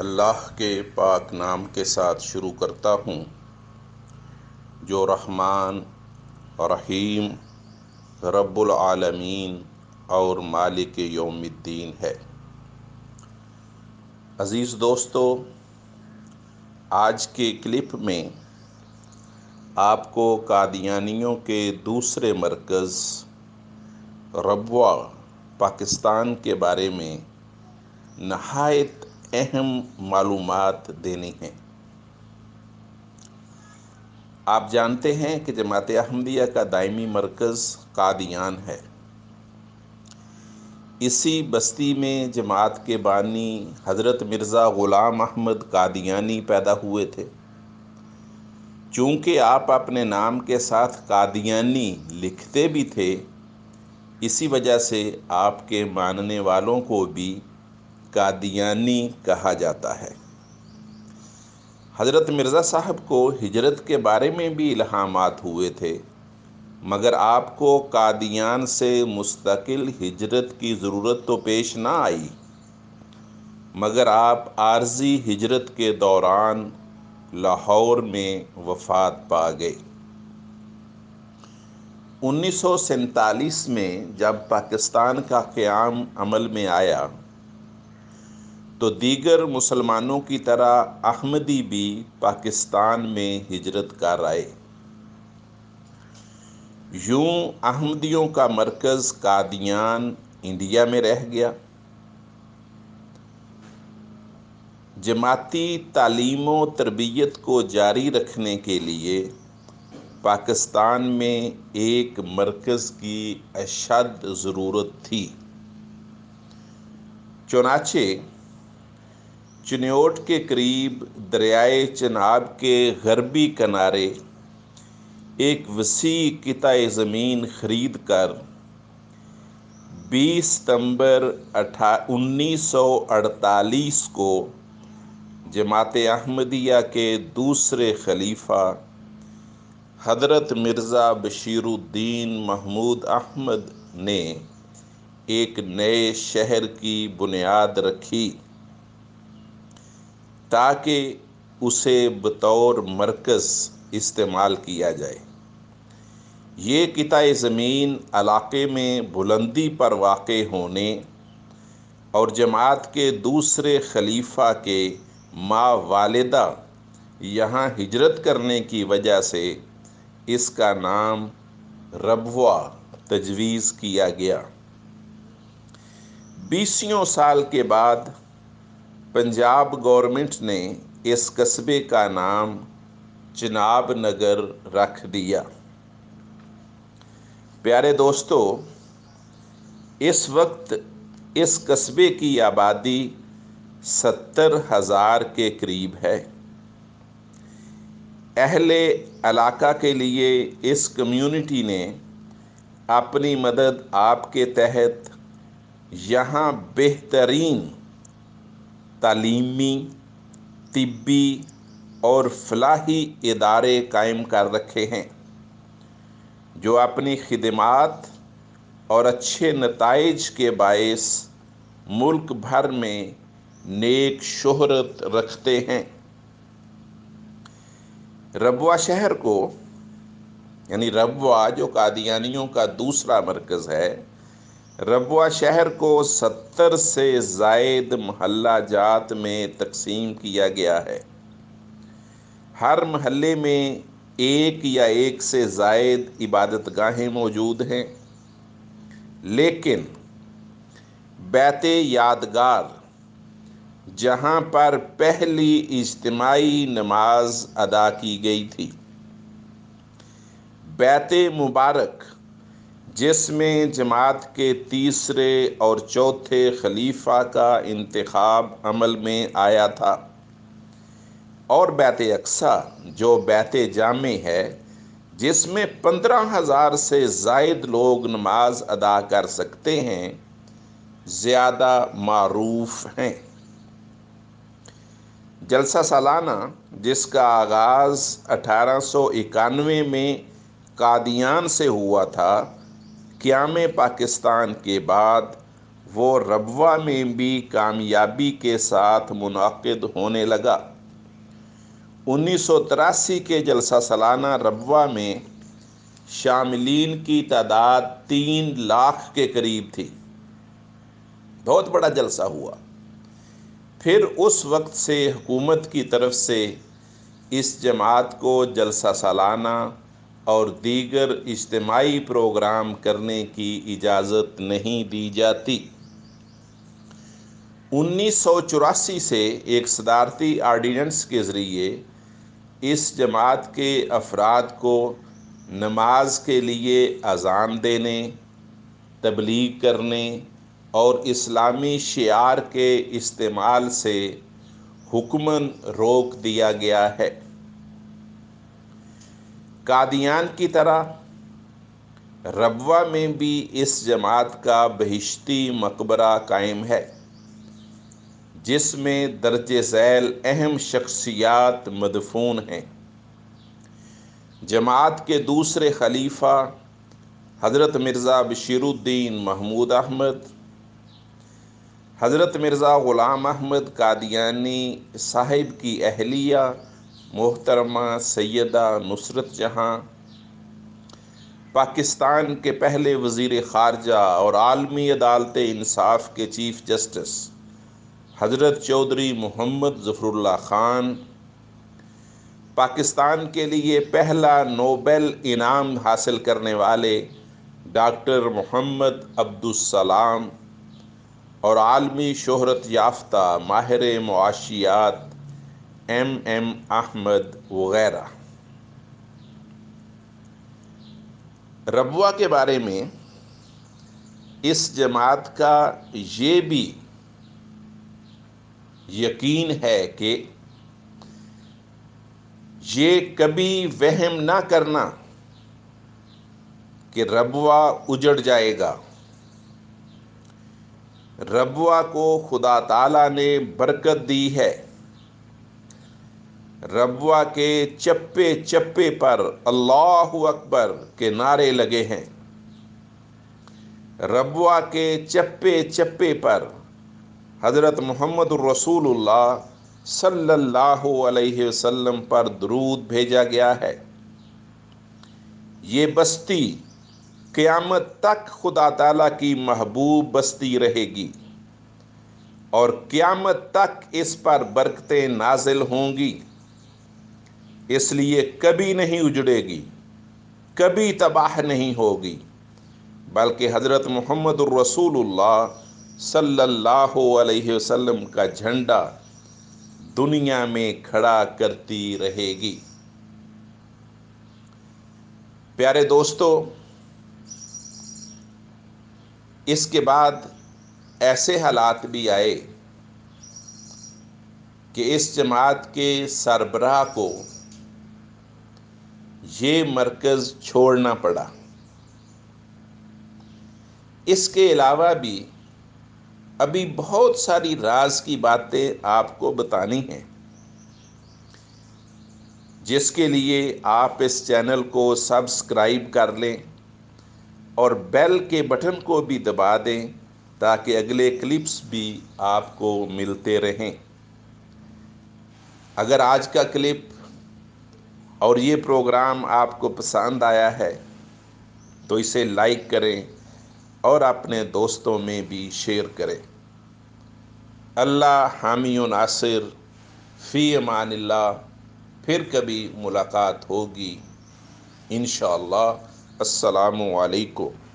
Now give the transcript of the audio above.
اللہ کے پاک نام کے ساتھ شروع کرتا ہوں جو رحمان رحیم رب العالمین اور مالک یوم الدین ہے۔ عزیز دوستو، آج کے کلپ میں آپ کو قادیانیوں کے دوسرے مرکز ربوہ پاکستان کے بارے میں نہایت اہم معلومات دینی ہیں۔ آپ جانتے ہیں کہ جماعت احمدیہ کا دائمی مرکز قادیان ہے۔ اسی بستی میں جماعت کے بانی حضرت مرزا غلام احمد قادیانی پیدا ہوئے تھے۔ چونکہ آپ اپنے نام کے ساتھ قادیانی لکھتے بھی تھے، اسی وجہ سے آپ کے ماننے والوں کو بھی قادیانی کہا جاتا ہے۔ حضرت مرزا صاحب کو ہجرت کے بارے میں بھی الہامات ہوئے تھے، مگر آپ کو قادیان سے مستقل ہجرت کی ضرورت تو پیش نہ آئی، مگر آپ عارضی ہجرت کے دوران لاہور میں وفات پا گئے۔ 1947 میں جب پاکستان کا قیام عمل میں آیا تو دیگر مسلمانوں کی طرح احمدی بھی پاکستان میں ہجرت کر آئے۔ یوں احمدیوں کا مرکز قادیان انڈیا میں رہ گیا۔ جماعتی تعلیم و تربیت کو جاری رکھنے کے لیے پاکستان میں ایک مرکز کی اشد ضرورت تھی۔ چنانچہ چنیوٹ کے قریب دریائے چناب کے غربی کنارے ایک وسیع قطع زمین خرید کر 20 ستمبر 1948 کو جماعت احمدیہ کے دوسرے خلیفہ حضرت مرزا بشیر الدین محمود احمد نے ایک نئے شہر کی بنیاد رکھی تاکہ اسے بطور مرکز استعمال کیا جائے۔ یہ قطع زمین علاقے میں بلندی پر واقع ہونے اور جماعت کے دوسرے خلیفہ کے والدہ یہاں ہجرت کرنے کی وجہ سے اس کا نام ربوہ تجویز کیا گیا۔ 20 سال کے بعد پنجاب گورنمنٹ نے اس قصبے کا نام چناب نگر رکھ دیا۔ پیارے دوستو، اس وقت اس قصبے کی آبادی 70,000 کے قریب ہے۔ اہل علاقہ کے لیے اس کمیونٹی نے اپنی مدد آپ کے تحت یہاں بہترین تعلیمی، طبی اور فلاحی ادارے قائم کر رکھے ہیں، جو اپنی خدمات اور اچھے نتائج کے باعث ملک بھر میں نیک شہرت رکھتے ہیں۔ ربوہ شہر کو، یعنی ربوہ جو قادیانیوں کا دوسرا مرکز ہے، ربوہ شہر کو 70 سے زائد محلہ جات میں تقسیم کیا گیا ہے۔ ہر محلے میں ایک یا ایک سے زائد عبادت گاہیں موجود ہیں، لیکن بیت یادگار، جہاں پر پہلی اجتماعی نماز ادا کی گئی تھی، بیت مبارک جس میں جماعت کے تیسرے اور چوتھے خلیفہ کا انتخاب عمل میں آیا تھا، اور بیت اقصیٰ جو بیت جامع ہے، جس میں 15,000 سے زائد لوگ نماز ادا کر سکتے ہیں، زیادہ معروف ہیں۔ جلسہ سالانہ، جس کا آغاز 1891 میں قادیان سے ہوا تھا، قیام پاکستان کے بعد وہ ربوہ میں بھی کامیابی کے ساتھ منعقد ہونے لگا۔ 1983 کے جلسہ سالانہ ربوہ میں شاملین کی تعداد 3 لاکھ کے قریب تھی۔ بہت بڑا جلسہ ہوا۔ پھر اس وقت سے حکومت کی طرف سے اس جماعت کو جلسہ سالانہ اور دیگر اجتماعی پروگرام کرنے کی اجازت نہیں دی جاتی۔ 1984 سے ایک صدارتی آرڈیننس کے ذریعے اس جماعت کے افراد کو نماز کے لیے اذان دینے، تبلیغ کرنے اور اسلامی شعار کے استعمال سے حکماً روک دیا گیا ہے۔ قادیان کی طرح ربوہ میں بھی اس جماعت کا بہشتی مقبرہ قائم ہے، جس میں درجہ ذیل اہم شخصیات مدفون ہیں۔ جماعت کے دوسرے خلیفہ حضرت مرزا بشیر الدین محمود احمد، حضرت مرزا غلام احمد قادیانی صاحب کی اہلیہ محترمہ سیدہ نصرت جہاں، پاکستان کے پہلے وزیر خارجہ اور عالمی عدالت انصاف کے چیف جسٹس حضرت چودھری محمد ظفر اللہ خان، پاکستان کے لیے پہلا نوبل انعام حاصل کرنے والے ڈاکٹر محمد عبدالسلام اور عالمی شہرت یافتہ ماہر معاشیات ایم احمد وغیرہ۔ ربوہ کے بارے میں اس جماعت کا یہ بھی یقین ہے کہ یہ کبھی وہم نہ کرنا کہ ربوہ اجڑ جائے گا۔ ربوہ کو خدا تعالیٰ نے برکت دی ہے۔ ربوہ کے چپے چپے پر اللہ اکبر کے نعرے لگے ہیں۔ ربوہ کے چپے چپے پر حضرت محمد الرسول اللہ صلی اللہ علیہ وسلم پر درود بھیجا گیا ہے۔ یہ بستی قیامت تک خدا تعالیٰ کی محبوب بستی رہے گی اور قیامت تک اس پر برکتیں نازل ہوں گی، اس لیے کبھی نہیں اجڑے گی، کبھی تباہ نہیں ہوگی، بلکہ حضرت محمد الرسول اللہ صلی اللہ علیہ وسلم کا جھنڈا دنیا میں کھڑا کرتی رہے گی۔ پیارے دوستو، اس کے بعد ایسے حالات بھی آئے کہ اس جماعت کے سربراہ کو یہ مرکز چھوڑنا پڑا۔ اس کے علاوہ بھی ابھی بہت ساری راز کی باتیں آپ کو بتانی ہیں، جس کے لیے آپ اس چینل کو سبسکرائب کر لیں اور بیل کے بٹن کو بھی دبا دیں تاکہ اگلے کلپس بھی آپ کو ملتے رہیں۔ اگر آج کا کلپ اور یہ پروگرام آپ کو پسند آیا ہے تو اسے لائک کریں اور اپنے دوستوں میں بھی شیئر کریں۔ اللہ حامی و ناصر، فی امان اللہ۔ پھر کبھی ملاقات ہوگی انشاءاللہ۔ السلام علیکم۔